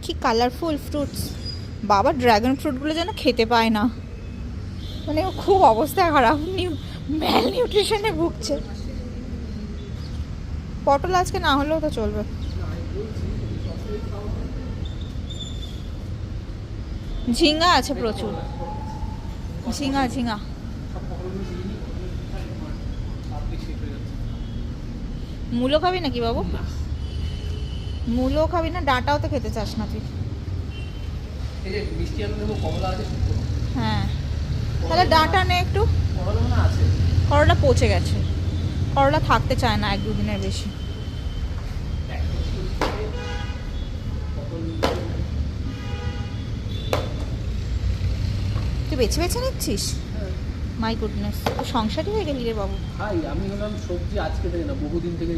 কি colourful fruits. বাবা dragon ফ্রুটগুলো যেন খেতে পায় না, মানে ও খুব অবস্থা খারাপ, ম্যাল নিউট্রিশনে ভুগছে। পটল আজকে না হলেও তো চলবে। ঝিঙ্গা আছে প্রচুর, ঝিঙ্গা ঝিঙ্গা। মূলো খাবি নাকি বাবু? মূলো খাবি না? ডাঁটাও তো খেতে চাস না তুই। হ্যাঁ তাহলে ডাঁটা নে একটু। করলা পচে গেছে, করলা থাকতে চায় না 1-2 দিনের বেশি। তুই বেছে বেছে নিচ্ছিস? মাই গুডনেস, তো সংসারই হয়ে গেলি রে বাবু। আমি হলাম সবজি আজকে থেকে না, বহুদিন থেকে